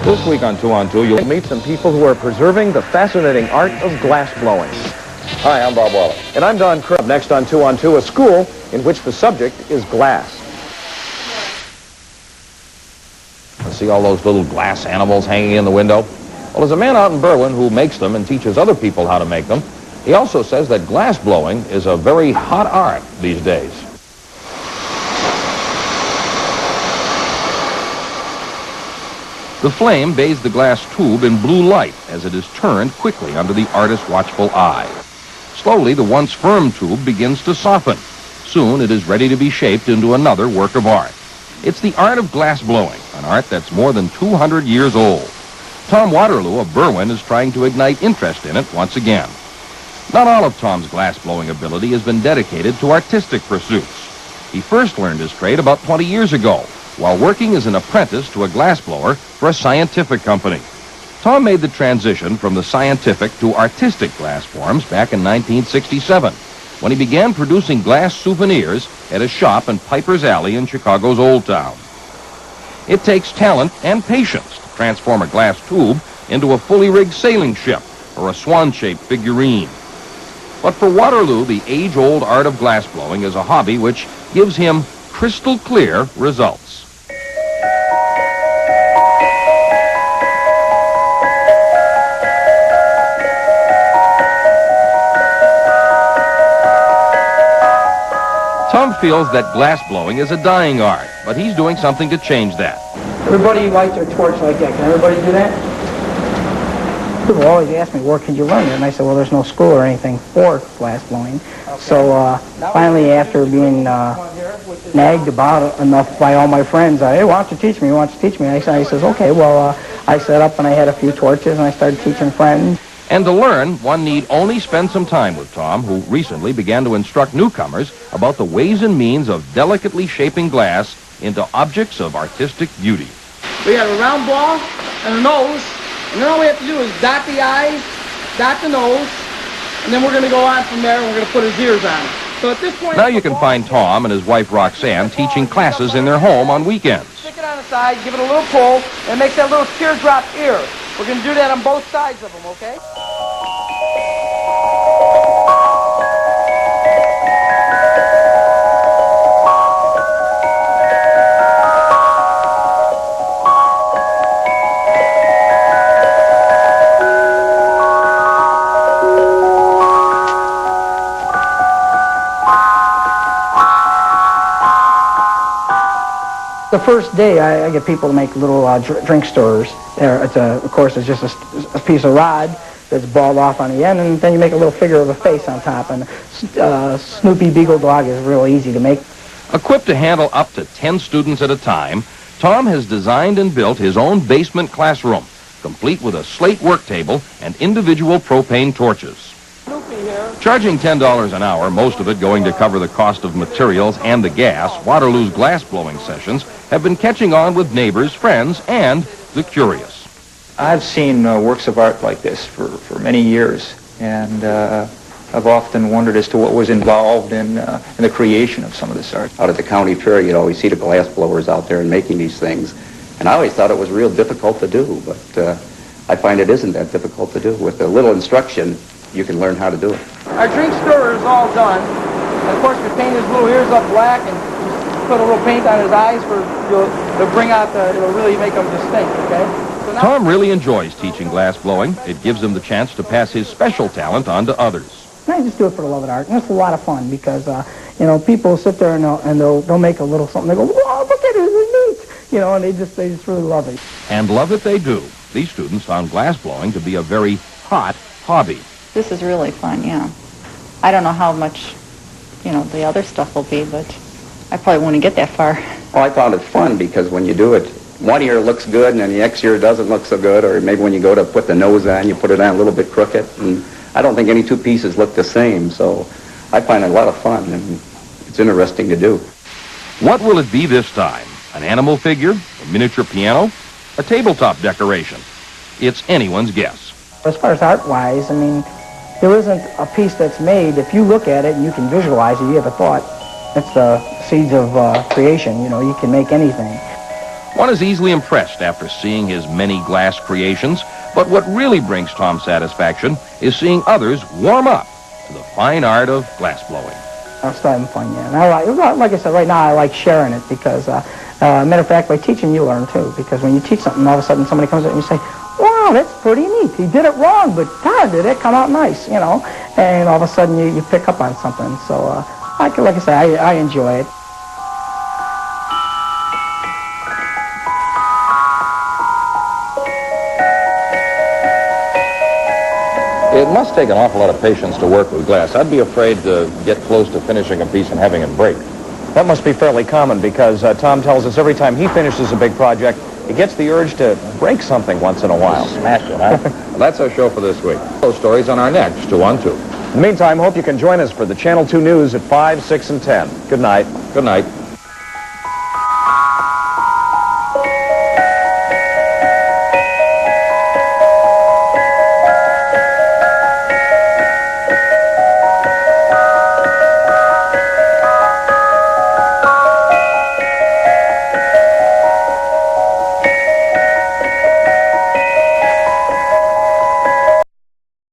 This week on 2 on 2, you'll meet some people who are preserving the fascinating art of glass blowing. Hi, I'm Bob Waller. And I'm Don Krupp. Next on 2 on 2, a school in which the subject is glass. See all those little glass animals hanging in the window? Well, there's a man out in Berwyn who makes them and teaches other people how to make them. He also says that glass blowing is a very hot art these days. The flame bathes the glass tube in blue light as it is turned quickly under the artist's watchful eye. Slowly, the once firm tube begins to soften. Soon, it is ready to be shaped into another work of art. It's the art of glass blowing, an art that's more than 200 years old. Tom Waterloo of Berwyn is trying to ignite interest in it once again. Not all of Tom's glass-blowing ability has been dedicated to artistic pursuits. He first learned his trade about 20 years ago, while working as an apprentice to a glassblower for a scientific company. Tom made the transition from the scientific to artistic glass forms back in 1967, when he began producing glass souvenirs at a shop in Piper's Alley in Chicago's Old Town. It takes talent and patience to transform a glass tube into a fully rigged sailing ship or a swan-shaped figurine. But for Waterloo, the age-old art of glassblowing is a hobby which gives him crystal clear results. Tom feels that glassblowing is a dying art, but he's doing something to change that. Everybody lights their torch like that. Can everybody do that? People always ask me, where could you learn it? And I said, well, there's no school or anything for glass blowing. Okay. So finally, after being nagged about enough by all my friends, hey, why don't you teach me? Why don't you teach me? I says, okay, well, I set up and I had a few torches and I started teaching friends. And to learn, one need only spend some time with Tom, who recently began to instruct newcomers about the ways and means of delicately shaping glass into objects of artistic beauty. We have a round ball and a nose, and then all we have to do is dot the eyes, dot the nose, and then we're going to go on from there and we're going to put his ears on. So at this point... Now you can find Tom and his wife Roxanne teaching classes in their home on weekends. Stick it on the side, give it a little pull, and it makes that little teardrop ear. We're going to do that on both sides of them, okay? The first day, I get people to make little drink stirrers. Of course, it's just a piece of rod that's balled off on the end, and then you make a little figure of a face on top. And Snoopy Beagle Dog is real easy to make. Equipped to handle up to 10 students at a time, Tom has designed and built his own basement classroom, complete with a slate work table and individual propane torches. Charging $10 an hour, most of it going to cover the cost of materials and the gas, Waterloo's glass-blowing sessions have been catching on with neighbors, friends, and the curious. I've seen works of art like this for many years, and I've often wondered as to what was involved in the creation of some of this art. Out at the county fair, you'd always see the glass blowers out there and making these things. And I always thought it was real difficult to do, but I find it isn't that difficult to do. With a little instruction, you can learn how to do it. Our drink stirrer is all done. And of course, we paint his little ears up black and just put a little paint on his eyes to bring out it'll really make them distinct, okay? So Tom really enjoys teaching glass blowing. It gives him the chance to pass his special talent on to others. I just do it for the love of art, and it's a lot of fun because, people sit there and they'll make a little something. They go, "Wow, look at it, it's neat!" And they just really love it. And love it they do. These students found glass blowing to be a very hot hobby. This is really fun, yeah. I don't know how much, the other stuff will be, but I probably won't get that far. Well, I found it fun because when you do it, one ear looks good and then the next ear doesn't look so good, or maybe when you go to put the nose on, you put it on a little bit crooked, and I don't think any two pieces look the same, so I find it a lot of fun, and it's interesting to do. What will it be this time? An animal figure, a miniature piano, a tabletop decoration? It's anyone's guess. As far as art-wise, there isn't a piece that's made. If you look at it and you can visualize it, you have a thought. It's the seeds of creation. You can make anything. One is easily impressed after seeing his many glass creations, but what really brings Tom satisfaction is seeing others warm up to the fine art of glass blowing. I'm still having fun, yeah. And like I said, right now I like sharing it because, matter of fact, by teaching you learn too. Because when you teach something, all of a sudden somebody comes up and you say, wow, that's pretty neat. He did it wrong, but God, did it come out nice, you know? And all of a sudden you pick up on something. So, like I say, I enjoy it. It must take an awful lot of patience to work with glass. I'd be afraid to get close to finishing a piece and having it break. That must be fairly common because Tom tells us every time he finishes a big project, he gets the urge to break something once in a while. Smash it, huh? Well, that's our show for this week. Those stories on our next 2 on 2. In the meantime, hope you can join us for the Channel 2 News at 5, 6, and 10. Good night. Good night.